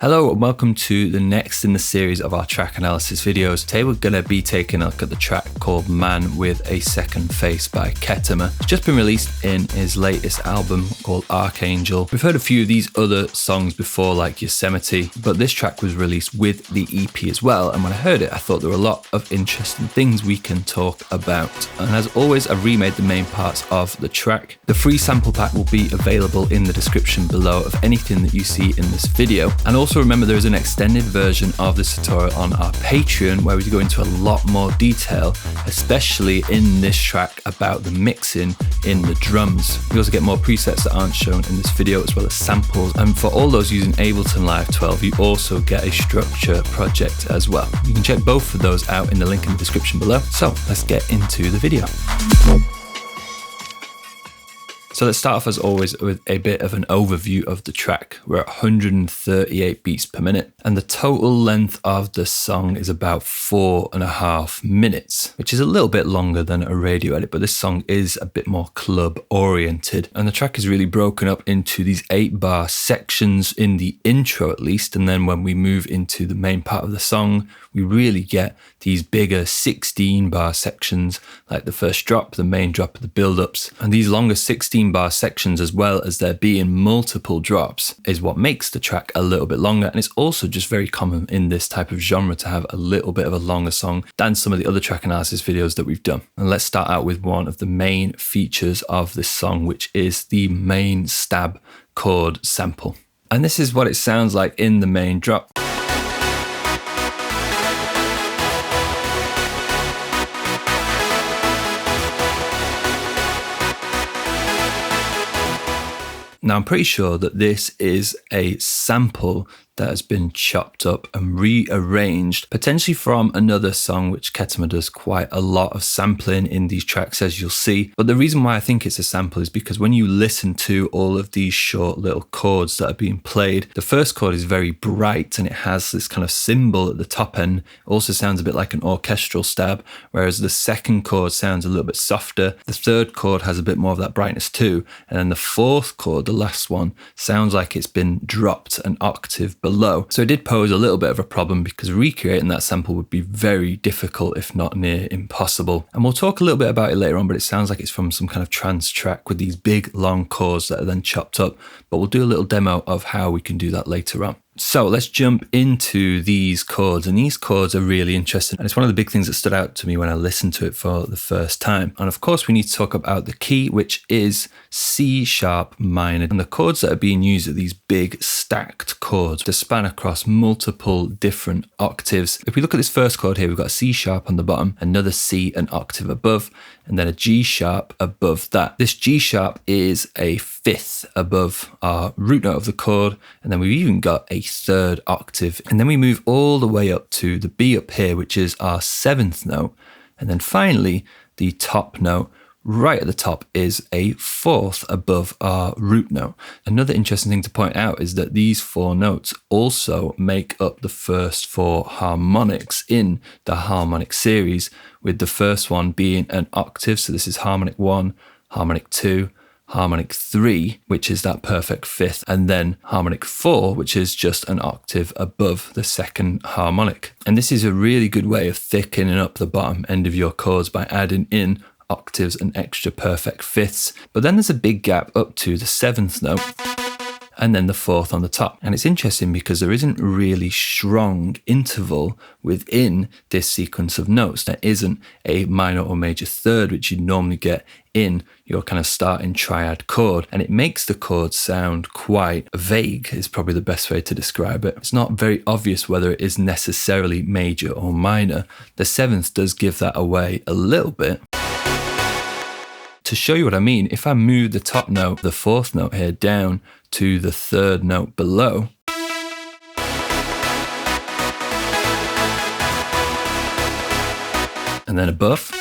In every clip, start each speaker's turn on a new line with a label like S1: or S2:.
S1: Hello and welcome to the next in the series of our track analysis videos. Today we're going to be taking a look at the track called Man with a Second Face by KETTAMA. It's just been released in his latest album called Archangel. We've heard a few of these other songs before like Yosemite, but this track was released with the EP as well, and when I heard it I thought there were a lot of interesting things we can talk about. And as always, I've remade the main parts of the track. The free sample pack will be available in the description below of anything that you see in this video. And also remember there is an extended version of this tutorial on our Patreon where we go into a lot more detail, especially in this track about the mixing in the drums. You also get more presets that aren't shown in this video as well as samples, and for all those using Ableton Live 12 you also get a structure project as well. You can check both of those out in the link in the description below. So let's get into the video. So let's start off as always with a bit of an overview of the track. We're at 138 beats per minute and the total length of the song is about 4.5 minutes, which is a little bit longer than a radio edit, but this song is a bit more club oriented. And the track is really broken up into these 8-bar sections in the intro at least, and then when we move into the main part of the song we really get these bigger 16-bar sections like the first drop, the main drop of the build-ups. And these longer 16-bar sections, as well as there being multiple drops, is what makes the track a little bit longer. And it's also just very common in this type of genre to have a little bit of a longer song than some of the other track analysis videos that we've done. And let's start out with one of the main features of this song, which is the main stab chord sample. And this is what it sounds like in the main drop. Now I'm pretty sure that this is a sample that has been chopped up and rearranged, potentially from another song, which KETTAMA does quite a lot of sampling in these tracks, as you'll see. But the reason why I think it's a sample is because when you listen to all of these short little chords that are being played, the first chord is very bright and it has this kind of cymbal at the top end. It also sounds a bit like an orchestral stab, whereas the second chord sounds a little bit softer. The third chord has a bit more of that brightness too. And then the fourth chord, the last one, sounds like it's been dropped an octave below. So it did pose a little bit of a problem because recreating that sample would be very difficult, if not near impossible. And we'll talk a little bit about it later on, but it sounds like it's from some kind of trance track with these big long chords that are then chopped up. But we'll do a little demo of how we can do that later on. So let's jump into these chords, and these chords are really interesting, and it's one of the big things that stood out to me when I listened to it for the first time. And of course we need to talk about the key, which is C sharp minor, and the chords that are being used are these big stacked chords to span across multiple different octaves. If we look at this first chord here, we've got a C sharp on the bottom, another C an octave above, and then a G sharp above that. This G sharp is a fifth above our root note of the chord, and then we've even got a third octave, and then we move all the way up to the B up here, which is our seventh note, and then finally the top note right at the top is a fourth above our root note. Another interesting thing to point out is that these four notes also make up the first four harmonics in the harmonic series, with the first one being an octave, so this is harmonic 1, harmonic 2, harmonic 3, which is that perfect fifth, and then harmonic 4, which is just an octave above the second harmonic. And this is a really good way of thickening up the bottom end of your chords by adding in octaves and extra perfect fifths. But then there's a big gap up to the seventh note and then the fourth on the top. And it's interesting because there isn't really strong interval within this sequence of notes. There isn't a minor or major third, which you'd normally get in your kind of starting triad chord. And it makes the chord sound quite vague, is probably the best way to describe it. It's not very obvious whether it is necessarily major or minor. The seventh does give that away a little bit. To show you what I mean, if I move the top note, the fourth note here, down to the third note below, and then above,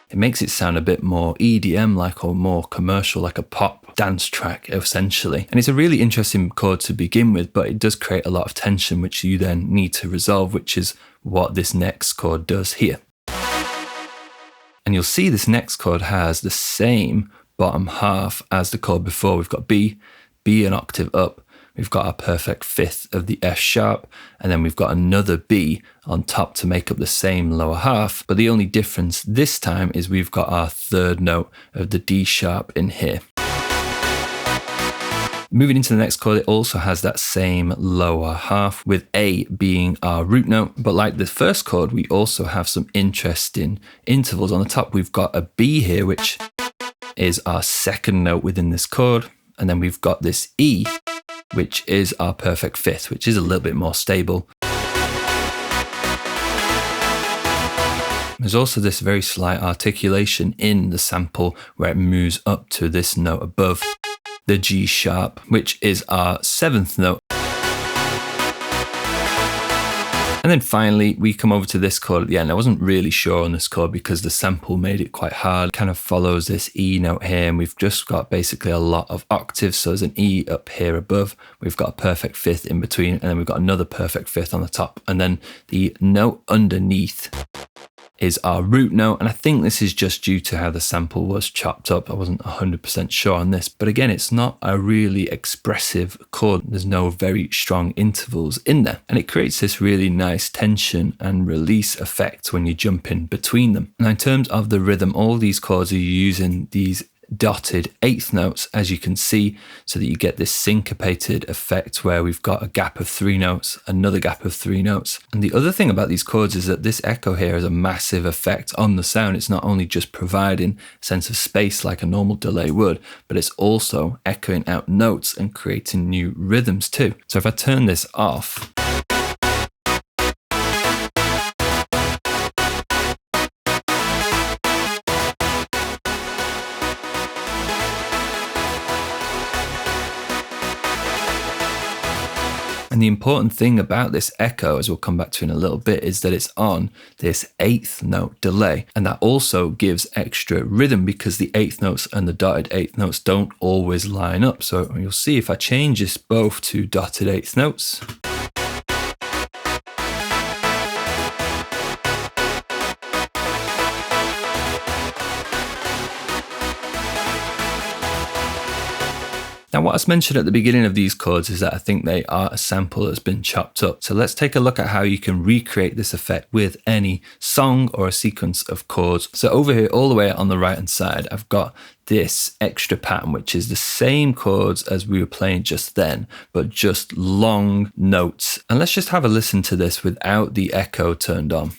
S1: it makes it sound a bit more EDM-like or more commercial, like a pop dance track essentially. And it's a really interesting chord to begin with, but it does create a lot of tension which you then need to resolve, which is what this next chord does here. And you'll see this next chord has the same bottom half as the chord before. We've got B, B an octave up. We've got our perfect fifth of the F sharp, and then we've got another B on top to make up the same lower half. But the only difference this time is we've got our third note of the D sharp in here. Moving into the next chord, it also has that same lower half, with A being our root note. But like the first chord, we also have some interesting intervals. On the top, we've got a B here, which is our second note within this chord. And then we've got this E, which is our perfect fifth, which is a little bit more stable. There's also this very slight articulation in the sample where it moves up to this note above, the G sharp, which is our seventh note. And then finally, we come over to this chord at the end. I wasn't really sure on this chord because the sample made it quite hard. It kind of follows this E note here, and we've just got basically a lot of octaves. So there's an E up here above. We've got a perfect fifth in between, and then we've got another perfect fifth on the top. And then the note underneath is our root note, and I think this is just due to how the sample was chopped up. I wasn't 100% sure on this, but again, it's not a really expressive chord. There's no very strong intervals in there, and it creates this really nice tension and release effect when you jump in between them. Now, in terms of the rhythm, all these chords are using these dotted eighth notes, as you can see, so that you get this syncopated effect where we've got a gap of 3 notes, another gap of 3 notes. And the other thing about these chords is that this echo here has a massive effect on the sound. It's not only just providing a sense of space like a normal delay would, but it's also echoing out notes and creating new rhythms too. So if I turn this off, and the important thing about this echo, as we'll come back to in a little bit, is that it's on this eighth note delay. And that also gives extra rhythm because the eighth notes and the dotted eighth notes don't always line up. So you'll see if I change this both to dotted eighth notes, now, what I mentioned at the beginning of these chords is that I think they are a sample that's been chopped up. So let's take a look at how you can recreate this effect with any song or a sequence of chords. So over here, all the way on the right hand side, I've got this extra pattern, which is the same chords as we were playing just then, but just long notes. And let's just have a listen to this without the echo turned on.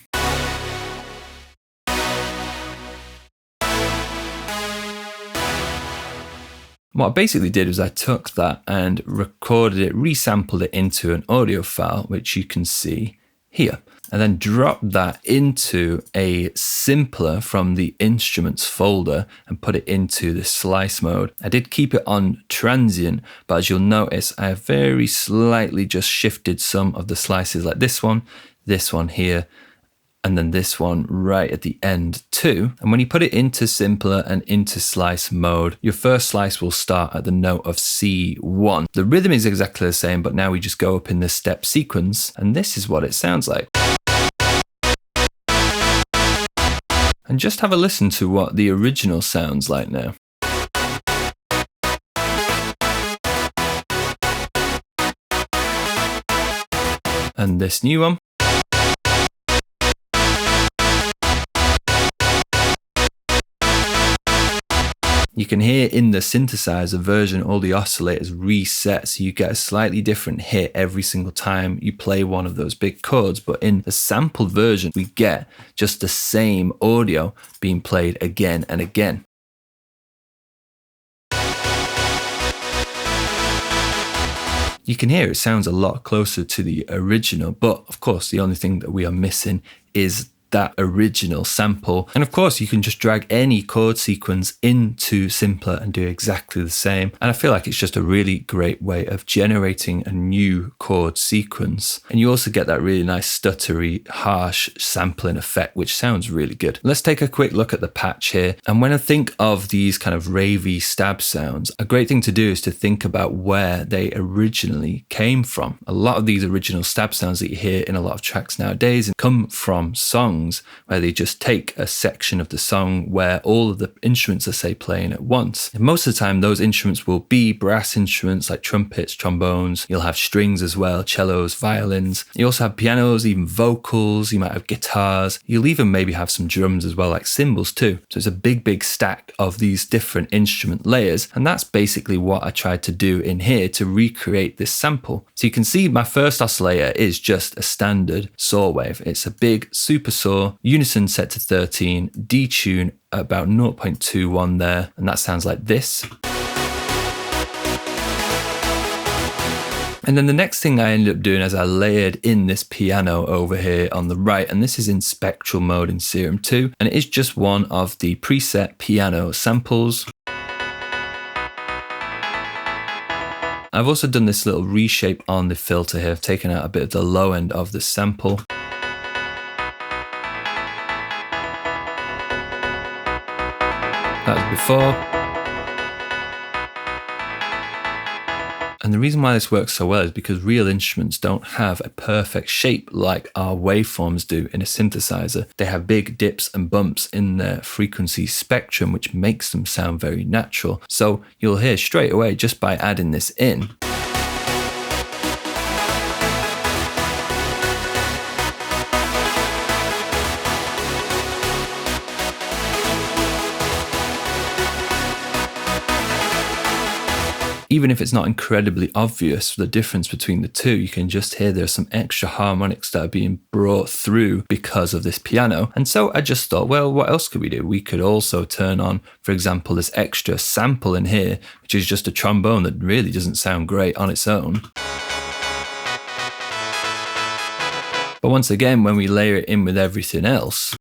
S1: What I basically did was I took that and recorded it, resampled it into an audio file, which you can see here, and then dropped that into a simpler from the instruments folder and put it into the slice mode. I did keep it on transient, but as you'll notice, I have very slightly just shifted some of the slices, like this one here, and then this one right at the end too. And when you put it into simpler and into slice mode, your first slice will start at the note of C1. The rhythm is exactly the same, but now we just go up in the step sequence, and this is what it sounds like. And just have a listen to what the original sounds like now. And this new one. You can hear in the synthesizer version all the oscillators reset, so you get a slightly different hit every single time you play one of those big chords. But in the sampled version, we get just the same audio being played again and again. You can hear it sounds a lot closer to the original, but of course the only thing that we are missing is that original sample. And of course you can just drag any chord sequence into simpler and do exactly the same. And I feel like it's just a really great way of generating a new chord sequence. And you also get that really nice stuttery, harsh sampling effect, which sounds really good. Let's take a quick look at the patch here. And when I think of these kind of ravey stab sounds, a great thing to do is to think about where they originally came from. A lot of these original stab sounds that you hear in a lot of tracks nowadays come from songs songs where they just take a section of the song where all of the instruments are, say, playing at once. And most of the time, those instruments will be brass instruments like trumpets, trombones. You'll have strings as well, cellos, violins. You also have pianos, even vocals. You might have guitars. You'll even maybe have some drums as well, like cymbals too. So it's a big stack of these different instrument layers. And that's basically what I tried to do in here to recreate this sample. So you can see my first oscillator is just a standard saw wave. It's a big super saw, unison set to 13, detune about 0.21 there, and that sounds like this. And then the next thing I ended up doing is I layered in this piano over here on the right, and this is in spectral mode in Serum 2, and it is just one of the preset piano samples. I've also done this little reshape on the filter here. I've taken out a bit of the low end of the sample. That was before. And the reason why this works so well is because real instruments don't have a perfect shape like our waveforms do in a synthesizer. They have big dips and bumps in their frequency spectrum, which makes them sound very natural. So you'll hear straight away just by adding this in. Even if it's not incredibly obvious the difference between the two, you can just hear there's some extra harmonics that are being brought through because of this piano. And so I just thought, well, what else could we do? We could also turn on, for example, this extra sample in here, which is just a trombone that really doesn't sound great on its own. But once again, when we layer it in with everything else,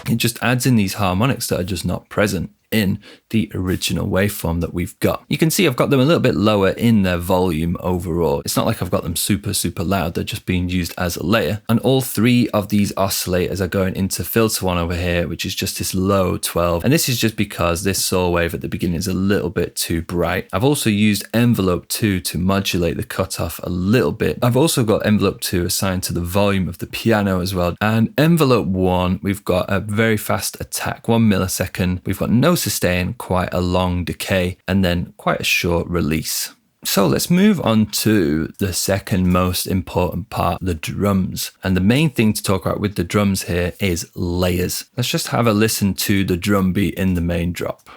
S1: it just adds in these harmonics that are just not present in the original waveform that we've got. You can see I've got them a little bit lower in their volume overall. It's not like I've got them super loud. They're just being used as a layer. And all three of these oscillators are going into filter one over here, which is just this low 12. And this is just because this saw wave at the beginning is a little bit too bright. I've also used envelope 2 to modulate the cutoff a little bit. I've also got envelope 2 assigned to the volume of the piano as well. And envelope 1, we've got a very fast attack, 1 millisecond. We've got no sustain, quite a long decay, and then quite a short release. So let's move on to the second most important part, the drums. And the main thing to talk about with the drums here is layers. Let's just have a listen to the drum beat in the main drop.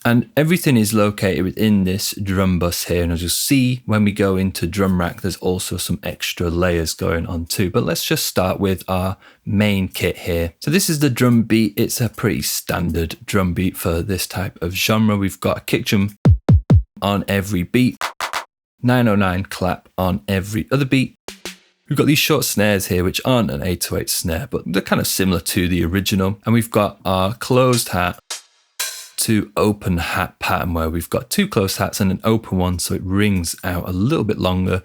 S1: And everything is located within this drum bus here. And as you'll see, when we go into drum rack, there's also some extra layers going on too. But let's just start with our main kit here. So this is the drum beat. It's a pretty standard drum beat for this type of genre. We've got a kick drum on every beat, 909 clap on every other beat. We've got these short snares here, which aren't an 808 snare, but they're kind of similar to the original. And we've got our closed hat to open hat pattern where we've got two closed hats and an open one, so it rings out a little bit longer.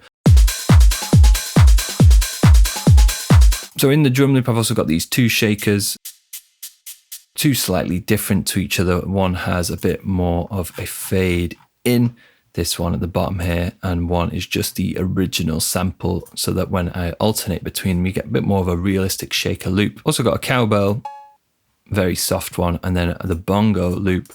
S1: So in the drum loop, I've also got these two shakers, two slightly different to each other. One has a bit more of a fade in, this one at the bottom here, and one is just the original sample, so that when I alternate between them, you get a bit more of a realistic shaker loop. Also got a cowbell, very soft one, and then the bongo loop,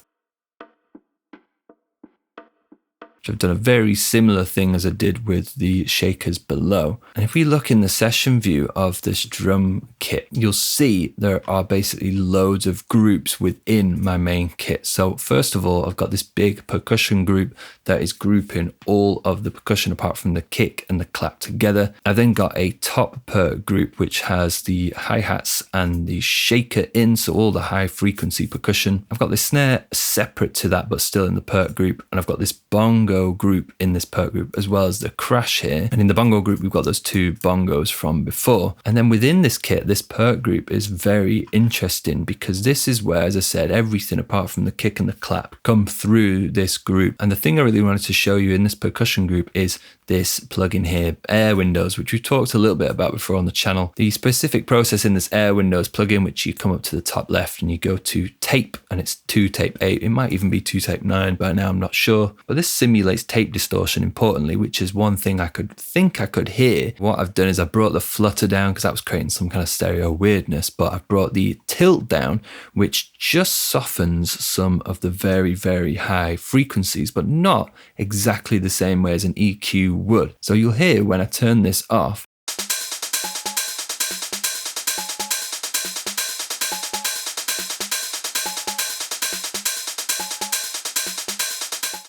S1: which I've done a very similar thing as I did with the shakers below. And if we look in the session view of this drum kit, you'll see there are basically loads of groups within my main kit. So first of all, I've got this big percussion group that is grouping all of the percussion apart from the kick and the clap together. I've then got a top perc group, which has the hi-hats and the shaker in, so all the high frequency percussion. I've got the snare separate to that, but still in the perc group. And I've got this bongo bongo group in this perk group, as well as the crash here. And in the bongo group, we've got those 2 bongos from before. And then within this kit, this perk group is very interesting because this is where, as I said, everything apart from the kick and the clap come through this group. And the thing I really wanted to show you in this percussion group is this plugin here, Air Windows, which we've talked a little bit about before on the channel. The specific process in this Air Windows plugin, which you come up to the top left and you go to tape, and it's 2 tape 8. It might even be 2 tape 9 by now, I'm not sure. But this simulates tape distortion importantly, which is one thing I could hear. What I've done is I brought the flutter down because that was creating some kind of stereo weirdness, but I've brought the tilt down, which just softens some of the very, very high frequencies, but not exactly the same way as an EQ would. So you'll hear when I turn this off,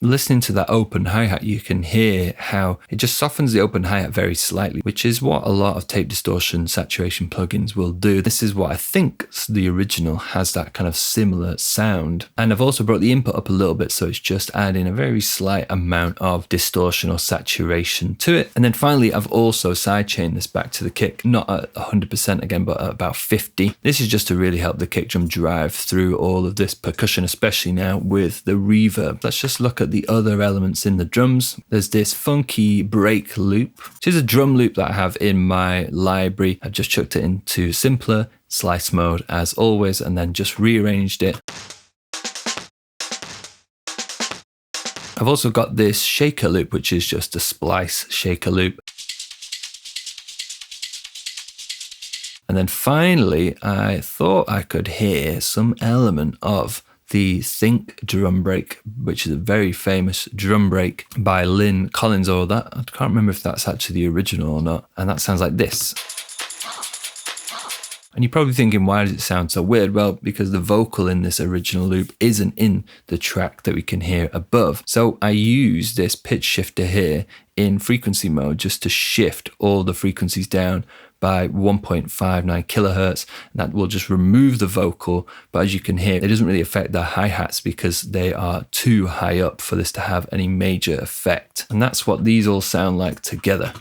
S1: listening to that open hi-hat, you can hear how it just softens the open hi-hat very slightly, which is what a lot of tape distortion saturation plugins will do. This is what I think the original has, that kind of similar sound. And I've also brought the input up a little bit, so it's just adding a very slight amount of distortion or saturation to it. And then finally, I've also sidechained this back to the kick, not at 100% again, but at about 50. This is just to really help the kick drum drive through all of this percussion, especially now with the reverb. Let's just look at the other elements in the drums. There's this funky break loop, which is a drum loop that I have in my library. I've just chucked it into simpler slice mode as always, and then just rearranged it. I've also got this shaker loop, which is just a splice shaker loop. And then finally, I thought I could hear some element of the Think drum break, which is a very famous drum break by Lynn Collins, or that, I can't remember if that's actually the original or not. And that sounds like this. And you're probably thinking, why does it sound so weird? Well, because the vocal in this original loop isn't in the track that we can hear above. So I use this pitch shifter here in frequency mode just to shift all the frequencies down by 1.59 kilohertz. That will just remove the vocal, but as you can hear, it doesn't really affect the hi-hats because they are too high up for this to have any major effect. And that's what these all sound like together.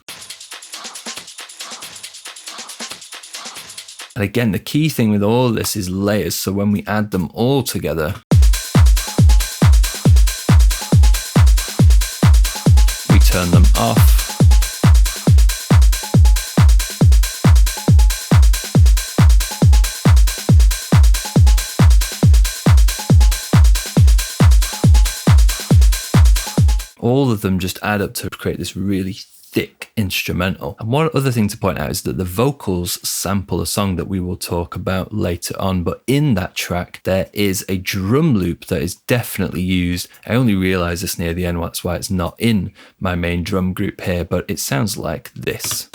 S1: And again, the key thing with all this is layers. So when we add them all together, we turn them off. All of them just add up to create this really thick instrumental. And one other thing to point out is that the vocals sample a song that we will talk about later on, but in that track there is a drum loop that is definitely used. I only realized this near the end, that's why it's not in my main drum group here, but it sounds like this.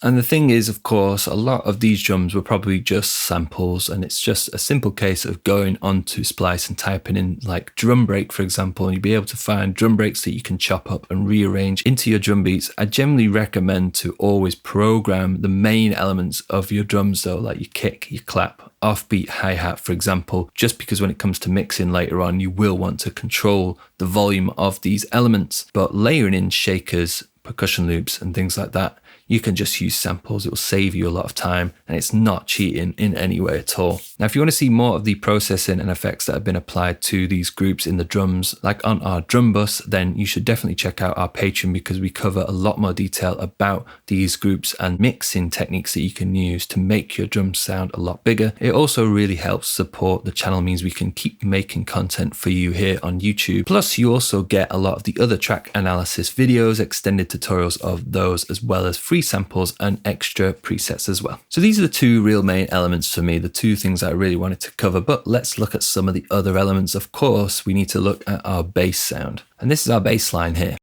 S1: And the thing is, of course, a lot of these drums were probably just samples, and it's just a simple case of going onto Splice and typing in like drum break, for example, and you'll be able to find drum breaks that you can chop up and rearrange into your drum beats. I generally recommend to always program the main elements of your drums though, like your kick, your clap, offbeat hi-hat, for example, just because when it comes to mixing later on, you will want to control the volume of these elements. But layering in shakers, percussion loops and things like that, you can just use samples. It will save you a lot of time and it's not cheating in any way at all. Now, if you want to see more of the processing and effects that have been applied to these groups in the drums, like on our drum bus, then you should definitely check out our Patreon because we cover a lot more detail about these groups and mixing techniques that you can use to make your drums sound a lot bigger. It also really helps support the channel, means we can keep making content for you here on YouTube. Plus, you also get a lot of the other track analysis videos, extended tutorials of those, as well as free samples and extra presets as well. So these are the two real main elements for me, the two things I really wanted to cover, but let's look at some of the other elements. Of course, we need to look at our bass sound. And this is our bass line here.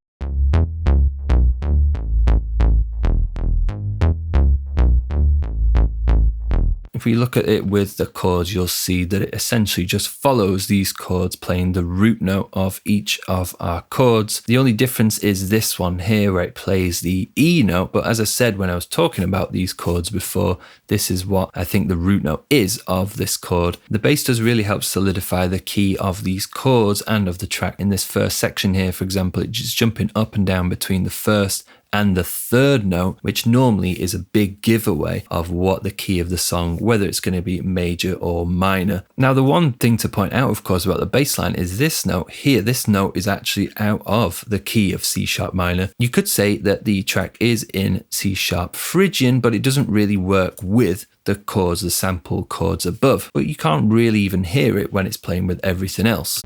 S1: If if we look at it with the chords, you'll see that it essentially just follows these chords playing the root note of each of our chords. The only difference is this one here where it plays the E note, but as I said when I was talking about these chords before, this is what I think the root note is of this chord. The bass does really help solidify the key of these chords and of the track. In this first section here, for example, it's just jumping up and down between the first and the third note, which normally is a big giveaway of what the key of the song, whether it's going to be major or minor. Now, the one thing to point out, of course, about the bass line is this note here. This note is actually out of the key of C sharp minor. You could say that the track is in C sharp Phrygian, but it doesn't really work with the chords, the sample chords above. But you can't really even hear it when it's playing with everything else.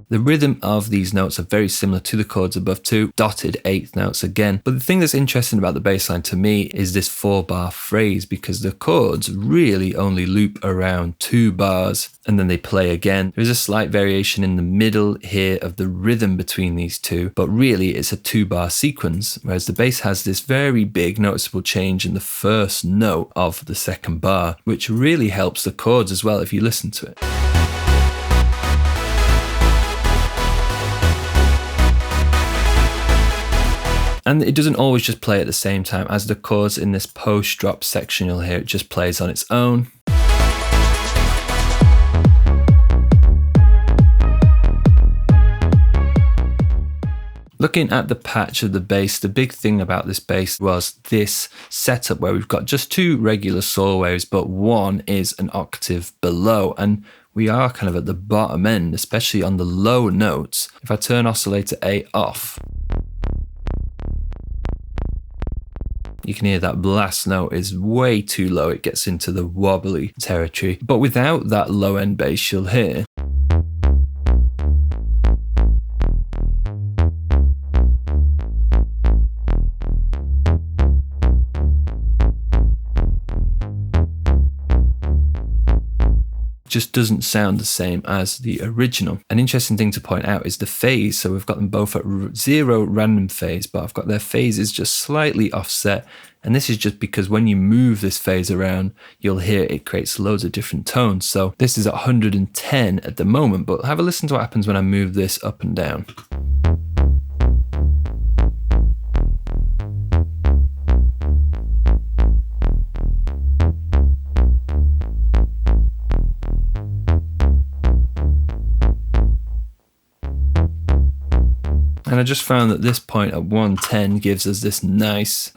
S1: The rhythm of these notes are very similar to the chords above too, dotted eighth notes again. But the thing that's interesting about the bass line to me is this 4-bar phrase, because the chords really only loop around 2 bars and then they play again. There's a slight variation in the middle here of the rhythm between these two, but really it's a 2-bar sequence, whereas the bass has this very big noticeable change in the first note of the second bar, which really helps the chords as well if you listen to it. And it doesn't always just play at the same time. As the chords in this post-drop section, you'll hear it just plays on its own. Looking at the patch of the bass, the big thing about this bass was this setup where we've got just 2 regular saw waves, but one is an octave below. And we are kind of at the bottom end, especially on the low notes. If I turn oscillator A off, you can hear that blast note is way too low. It gets into the wobbly territory. But without that low end bass, you'll hear just doesn't sound the same as the original. An interesting thing to point out is the phase. So we've got them both at 0 random phase, but I've got their phases just slightly offset. And this is just because when you move this phase around, you'll hear it creates loads of different tones. So this is at 110 at the moment, but have a listen to what happens when I move this up and down. And I just found that this point at 110 gives us this nice,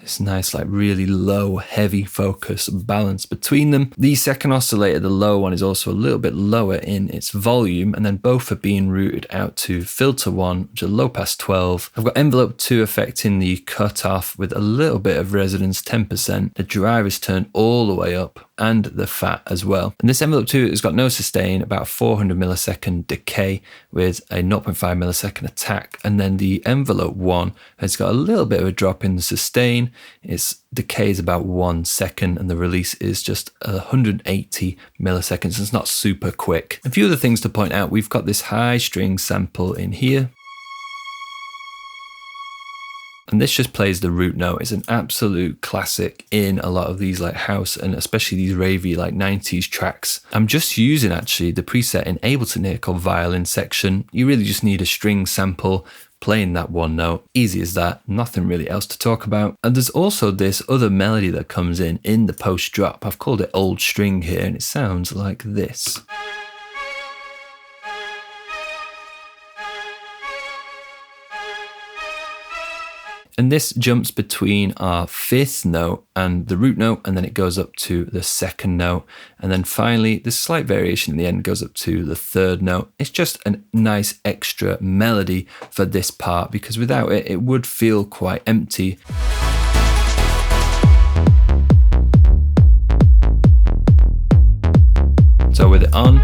S1: like really low, heavy focus balance between them. The second oscillator, the low one, is also a little bit lower in its volume, and then both are being routed out to filter 1, which is low pass 12. I've got envelope 2 affecting the cutoff with a little bit of resonance, 10%. The drive is turned all the way up, and the fat as well. And this envelope 2 has got no sustain, about 400 millisecond decay with a 0.5 millisecond attack. And then the envelope 1 has got a little bit of a drop in the sustain. Its decay is about 1 second and the release is just 180 milliseconds. It's not super quick. A few other things to point out. We've got this high string sample in here. And this just plays the root note. It's an absolute classic in a lot of these like house and especially these ravey like 90s tracks. I'm just using actually the preset in Ableton here called Violin Section. You really just need a string sample playing that one note. Easy as that, nothing really else to talk about. And there's also this other melody that comes in the post drop. I've called it Old String here and it sounds like this. And this jumps between our 5th note and the root note, and then it goes up to the 2nd note. And then finally, this slight variation in the end goes up to the 3rd note. It's just a nice extra melody for this part, because without it, it would feel quite empty. So with it on,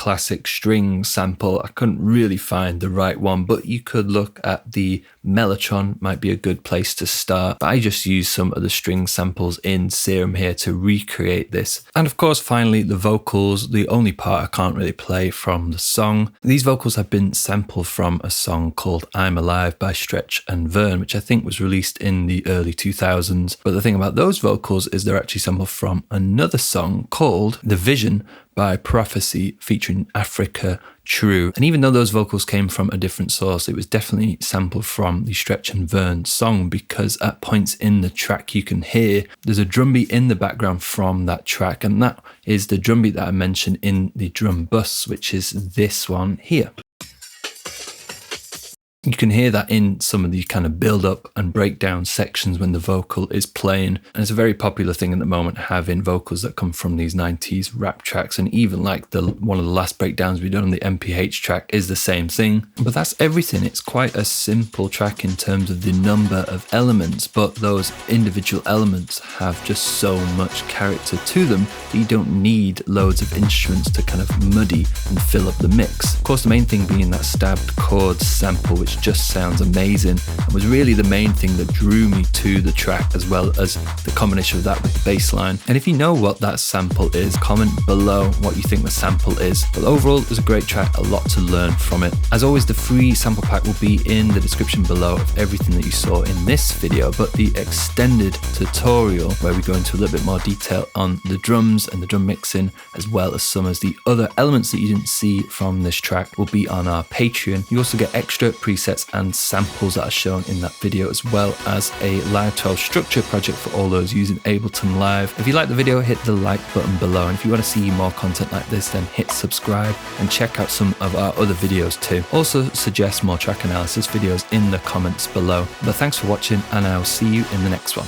S1: classic string sample. I couldn't really find the right one, but you could look at the Mellotron, might be a good place to start. But I just used some of the string samples in Serum here to recreate this. And of course, finally, the vocals, the only part I can't really play from the song. These vocals have been sampled from a song called I'm Alive by Stretch and Vern, which I think was released in the early 2000s. But the thing about those vocals is they're actually sampled from another song called The Vision by Prophecy featuring Africa True. And even though those vocals came from a different source, it was definitely sampled from the Stretch and Vern song, because at points in the track you can hear there's a drum beat in the background from that track, and that is the drum beat that I mentioned in the drum bus, which is this one here. You can hear that in some of the kind of build up and breakdown sections when the vocal is playing. And it's a very popular thing at the moment, having vocals that come from these 90s rap tracks. And even like one of the last breakdowns we done on the MPH track is the same thing. But that's everything. It's quite a simple track in terms of the number of elements, but those individual elements have just so much character to them that you don't need loads of instruments to kind of muddy and fill up the mix. Of course, the main thing being that stabbed chord sample, which just sounds amazing, and was really the main thing that drew me to the track, as well as the combination of that with the bass line. And if you know what that sample is, comment below what you think the sample is. But overall, it was a great track, a lot to learn from it. As always, the free sample pack will be in the description below of everything that you saw in this video, but the extended tutorial where we go into a little bit more detail on the drums and the drum mixing, as well as some of the other elements that you didn't see from this track, will be on our Patreon. You also get extra presets and samples that are shown in that video, as well as a Live 12 structure project for all those using Ableton Live. If you like the video, hit the like button below, and if you want to see more content like this, then hit subscribe and check out some of our other videos too. Also suggest more track analysis videos in the comments below. But thanks for watching, and I'll see you in the next one.